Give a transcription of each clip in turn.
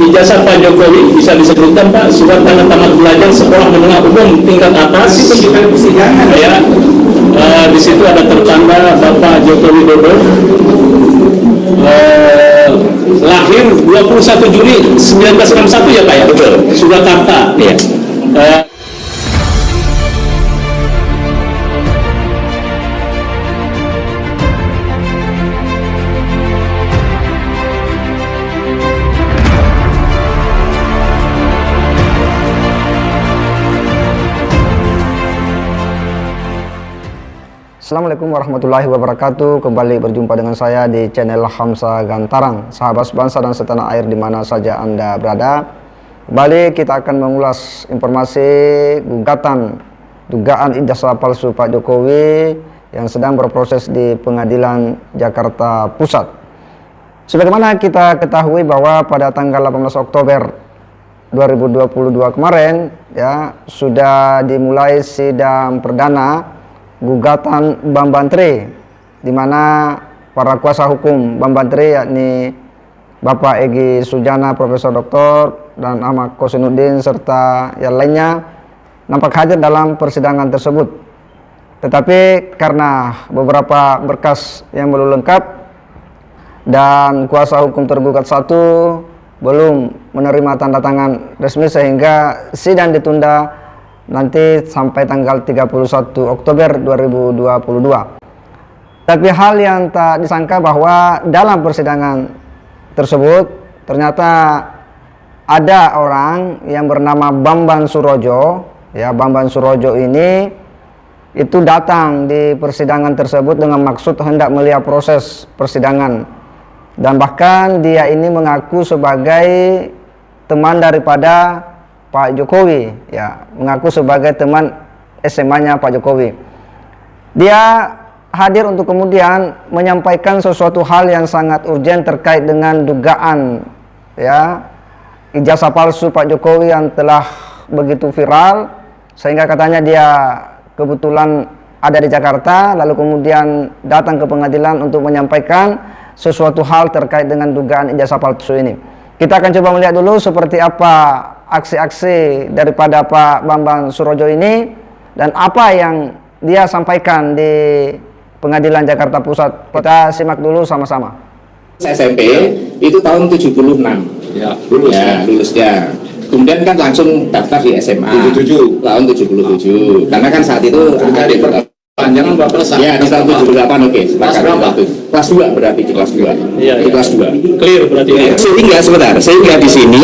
ijazah Pak Jokowi bisa disebutkan Pak, surat tanda tamat belajar sekolah menengah umum tingkat atas. Ya, di situ ada tertanda Bapak Joko Widodo. Lahir 21 Juli 1961 ya Pak ya? Betul. Surakarta. Iya. Assalamualaikum warahmatullahi wabarakatuh. Kembali berjumpa dengan saya di channel Hamsa Gantarang, sahabat bangsa dan setanah air di mana saja Anda berada. Kembali kita akan mengulas informasi gugatan dugaan ijazah palsu Pak Jokowi yang sedang berproses di Pengadilan Jakarta Pusat. Sebagaimana kita ketahui bahwa pada tanggal 18 Oktober 2022 kemarin ya sudah dimulai sidang perdana gugatan Bambang Tri, di mana para kuasa hukum Bambang Tri yakni Bapak Egy Sujana, Profesor Dr. dan Ahmad Kosinuddin serta yang lainnya nampak hadir dalam persidangan tersebut. Tetapi karena beberapa berkas yang belum lengkap dan kuasa hukum tergugat satu belum menerima tanda tangan resmi sehingga sidang ditunda nanti sampai tanggal 31 Oktober 2022. Tapi hal yang tak disangka bahwa dalam persidangan tersebut ternyata ada orang yang bernama Bambang Surojo. Ya, Bambang Surojo ini itu datang di persidangan tersebut dengan maksud hendak melihat proses persidangan, dan bahkan dia ini mengaku sebagai teman daripada Pak Jokowi, ya, mengaku sebagai teman SMA-nya Pak Jokowi. Dia hadir untuk kemudian menyampaikan sesuatu hal yang sangat urgent terkait dengan dugaan ya ijazah palsu Pak Jokowi yang telah begitu viral, sehingga katanya dia kebetulan ada di Jakarta lalu kemudian datang ke pengadilan untuk menyampaikan sesuatu hal terkait dengan dugaan ijazah palsu ini. Kita akan coba melihat dulu seperti apa aksi-aksi daripada Pak Bambang Surojo ini dan apa yang dia sampaikan di Pengadilan Jakarta Pusat. Kita simak dulu sama-sama. SMP itu tahun 76 ya, lulusnya. Kemudian kan langsung daftar di SMA 77 tahun 77 karena kan saat itu ada panjangan Bapak ya di tahun 78. Oke, kelas berapa? Kelas 2 berarti di kelas 2. Iya, di kelas 2. Clear berarti. Ya. Sehingga di sini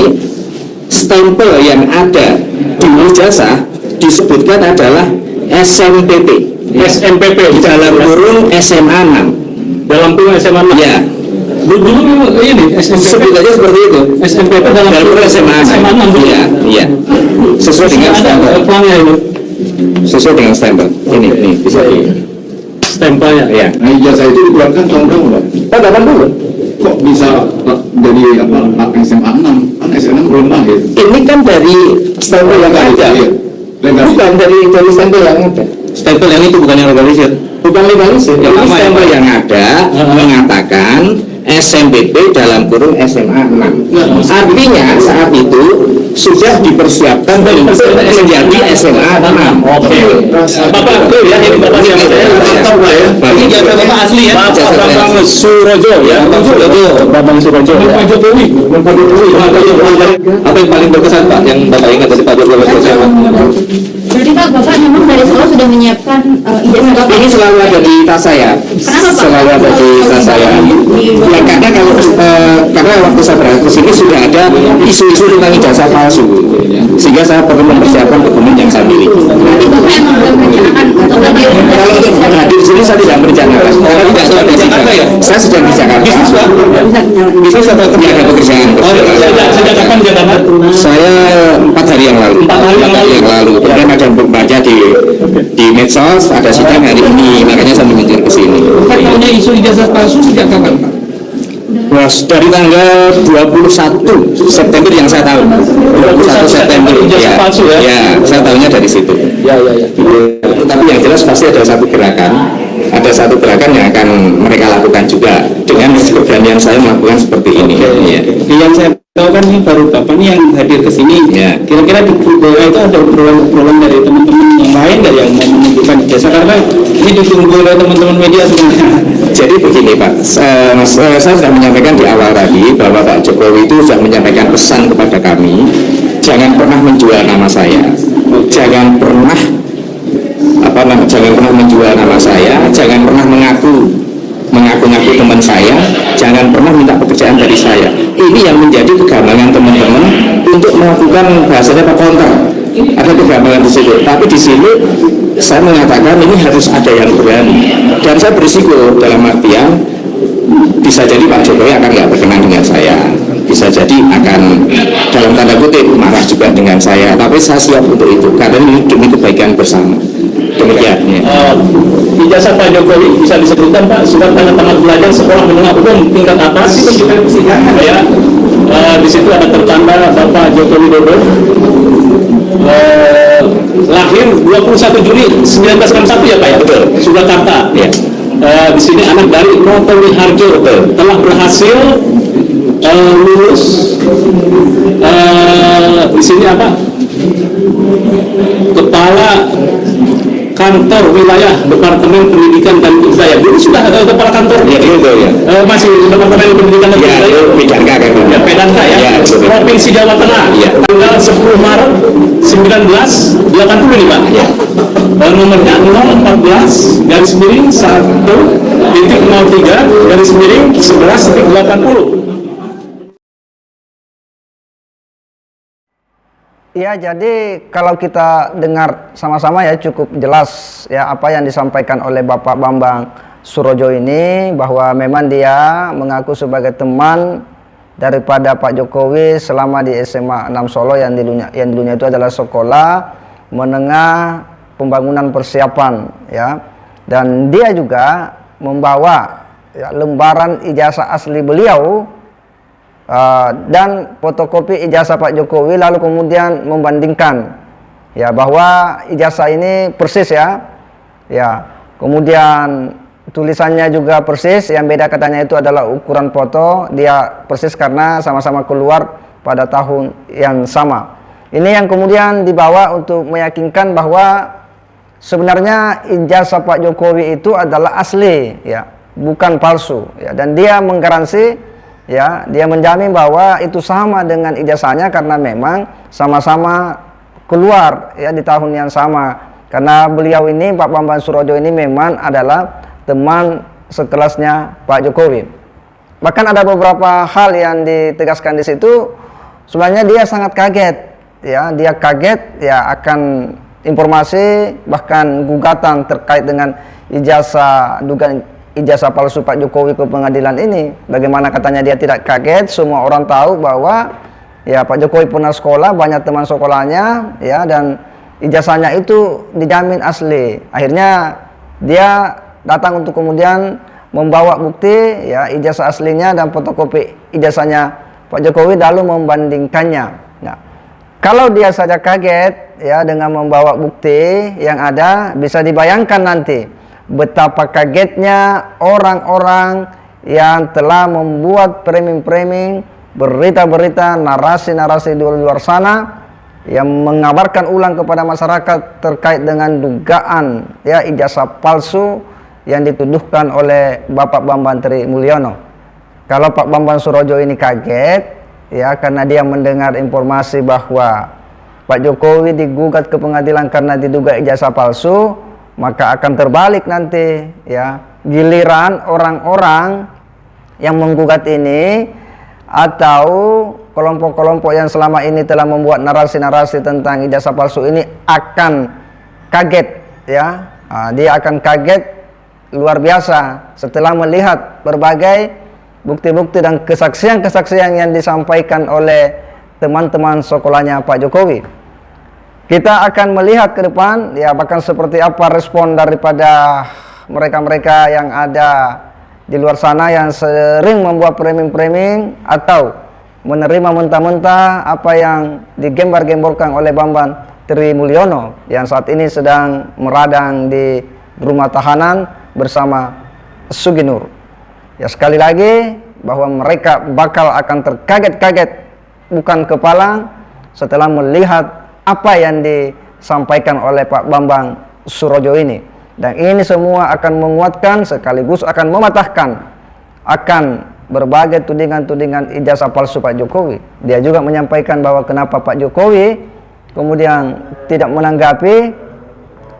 stempel yang ada di ijazah disebutkan adalah SMPP. SMPP dalam kurung SMA 6. Dalam kurung SMA 6. Ya. Dulu ini SMPP. Sebut aja seperti itu. SMPP dalam kurung SMA 6. Iya, iya. Sesuai dengan stempel. Sesuai dengan stempel. Ini bisa di stempelnya. Ya. Nah, ijazah itu dikeluarkan tahun berapa, Pak? Oh, 80. Kok bisa dari SMA 6? Kan SMA 6 belum lahir. Ini kan dari stempel yang ada. Bukan dari stempel yang ada. Stempel yang itu bukan yang legalisir. Bukan legalisir. Ini stempel yang ada mengatakan SMPP dalam kurung SMA 6. Artinya saat itu sudah dipersiapkan untuk menjadi SMA 6. Oke. Bapak itu ya, ini Bapak siapa ya? Ini Bapak asli ya, Bambang Surojo ya. Bambang Surojo. Pak Jokowi. Apa yang paling berkesan Pak, yang Bapak ingat dari Pak Jokowi? Jadi Pak, Bapak memang dari Solo sudah menyiapkan ijazah Bapak? Ini selalu ada di tas saya. Kenapa Pak? Selalu ada di tas saya. Ya, karena kalau karena waktu saya berangkat ke sini sudah ada isu-isu tentang ijazah palsu, sehingga saya perlu mempersiapkan dokumen yang saya miliki. Berarti Bapak yang sudah merencanakan atau hadir? Kalau untuk hadir di sini saya tidak merencanakan. Karena tidak sudah di Jakarta ya. Saya sudah di Jakarta. Bisnis atau tidak ada pekerjaan? Sejak kapan jabatan? Saya 4 hari yang lalu. 4 hari yang lalu. Kemudian ada membaca di medsos ada sidang hari ini, makanya saya menyingkir ke sini. Katanya isu ijazah palsu sejak kapan Pak? Dari tanggal 21 September yang saya tahu. 21 September ijazah palsu ya? Ya, saya tahunya dari situ. Ya. Tapi yang jelas pasti ada satu gerakan yang akan mereka lakukan juga dengan keberanian saya melakukan seperti ini. Ya. Yang saya Tahu kan ini baru Bapak nih yang hadir ke sini. Ya. Kira-kira di bawah itu ada obrolan dari teman-teman yang lain nggak yang mau menunjukkan ijazah, karena ini ditunggu oleh teman-teman media sebenarnya. Jadi begini Pak, saya sudah menyampaikan di awal tadi bahwa Pak Jokowi itu sudah menyampaikan pesan kepada kami, jangan pernah menjual nama saya, jangan pernah menjual nama saya, jangan pernah mengaku-ngaku teman saya, jangan pernah minta pekerjaan dari saya. Ini yang menjadi kegambangan teman-teman untuk melakukan bahasanya Pak counter. Ada kegambangan di situ. Tapi di sini saya mengatakan ini harus ada yang berani. Dan saya berisiko dalam artian bisa jadi Pak Jokowi akan nggak berkenan dengan saya. Bisa jadi akan dalam tanda kutip marah juga dengan saya. Tapi saya siap untuk itu karena ini demi kebaikan bersama. Demikian. Ya. Ijazah Pak Jokowi bisa disebutkan Pak surat tanda tamat belajar sekolah menengah umum tingkat atas. Ya, di situ ada tertanda Bapak Joko Widodo. Lahir 21 Juli 1961 ya Pak ya? Betul. Surakarta. Ya. Di sini anak dari Noto Wiharjo telah berhasil lulus. Di sini apa? Kepala Kantor Wilayah Departemen Pendidikan dan Kebudayaan. Dulu sudah ada kepala kantor. Ya, itu ya. Masih Departemen Pendidikan dan Ya, Kebudayaan. itu PDK kan. Ya, Pedangka ya. Ya, betul. Provinsi Jawa Tengah. Ya. Tanggal 10 Maret 1980 nih Pak. Ya. Nomornya 014 garis miring 1.03 garis miring 11.80. Ya, jadi kalau kita dengar sama-sama ya cukup jelas ya apa yang disampaikan oleh Bapak Bambang Surojo ini, bahwa memang dia mengaku sebagai teman daripada Pak Jokowi selama di SMA 6 Solo yang dulunya itu adalah sekolah menengah pembangunan persiapan ya. Dan dia juga membawa ya, lembaran ijazah asli beliau dan fotokopi ijazah Pak Jokowi, lalu kemudian membandingkan ya bahwa ijazah ini persis ya. Kemudian tulisannya juga persis, yang beda katanya itu adalah ukuran foto, dia persis karena sama-sama keluar pada tahun yang sama. Ini yang kemudian dibawa untuk meyakinkan bahwa sebenarnya ijazah Pak Jokowi itu adalah asli ya, bukan palsu ya. Dan dia menggaransi ya, dia menjamin bahwa itu sama dengan ijazahnya karena memang sama-sama keluar ya di tahun yang sama. Karena beliau ini, Pak Bambang Surojo ini memang adalah teman sekelasnya Pak Jokowi. Bahkan ada beberapa hal yang ditegaskan di situ. Sebenarnya dia sangat kaget ya, dia kaget ya akan informasi bahkan gugatan terkait dengan dugaan ijazah palsu Pak Jokowi ke pengadilan ini. Bagaimana katanya dia tidak kaget, semua orang tahu bahwa ya Pak Jokowi pernah sekolah, banyak teman sekolahnya ya, dan ijazahnya itu dijamin asli. Akhirnya dia datang untuk kemudian membawa bukti ya ijazah aslinya dan fotokopi ijazahnya Pak Jokowi, lalu membandingkannya. Nah, kalau dia saja kaget ya dengan membawa bukti yang ada, bisa dibayangkan nanti betapa kagetnya orang-orang yang telah membuat framing-framing, berita-berita, narasi-narasi di luar sana yang mengabarkan ulang kepada masyarakat terkait dengan dugaan ya ijazah palsu yang dituduhkan oleh Bapak Bambang Trimulyono. Kalau Pak Bambang Surojo ini kaget ya karena dia mendengar informasi bahwa Pak Jokowi digugat ke pengadilan karena diduga ijazah palsu, maka akan terbalik nanti ya, giliran orang-orang yang menggugat ini atau kelompok-kelompok yang selama ini telah membuat narasi-narasi tentang ijazah palsu ini akan kaget ya. Dia akan kaget luar biasa setelah melihat berbagai bukti-bukti dan kesaksian-kesaksian yang disampaikan oleh teman-teman sekolahnya Pak Jokowi. Kita akan melihat ke depan ya, bahkan seperti apa respon daripada mereka-mereka yang ada di luar sana yang sering membuat framing-framing atau menerima mentah-mentah apa yang digembar-gemborkan oleh Bambang Trimulyono yang saat ini sedang meradang di rumah tahanan bersama Suginur. Ya, sekali lagi bahwa mereka bakal akan terkaget-kaget bukan kepala setelah melihat apa yang disampaikan oleh Pak Bambang Surojo ini. Dan ini semua akan menguatkan sekaligus akan mematahkan akan berbagai tudingan-tudingan ijazah palsu Pak Jokowi. Dia juga menyampaikan bahwa kenapa Pak Jokowi kemudian tidak menanggapi,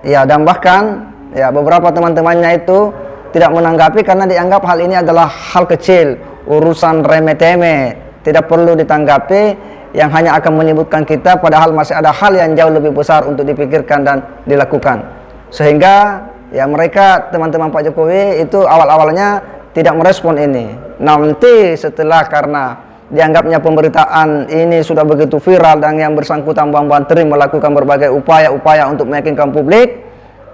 ya, dan bahkan ya beberapa teman-temannya itu tidak menanggapi karena dianggap hal ini adalah hal kecil, urusan remeh-temeh, tidak perlu ditanggapi, yang hanya akan menyebutkan kita, padahal masih ada hal yang jauh lebih besar untuk dipikirkan dan dilakukan. Sehingga ya mereka, teman-teman Pak Jokowi itu awal-awalnya tidak merespon ini. Nanti setelah karena dianggapnya pemberitaan ini sudah begitu viral dan yang bersangkutan Bang Bantri melakukan berbagai upaya-upaya untuk meyakinkan publik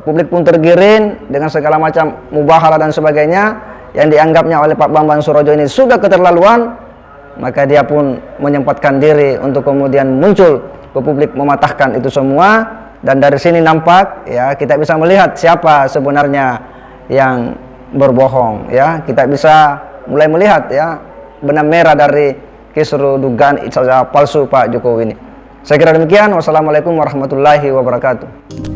pun tergiring dengan segala macam mubahalah dan sebagainya yang dianggapnya oleh Pak Bambang Surojo ini sudah keterlaluan, maka dia pun menyempatkan diri untuk kemudian muncul ke publik mematahkan itu semua. Dan dari sini nampak ya kita bisa melihat siapa sebenarnya yang berbohong, ya. Kita bisa mulai melihat ya benang merah dari kisru dugaan ijazah palsu Pak Jokowi ini. Saya kira demikian. Wassalamualaikum warahmatullahi wabarakatuh.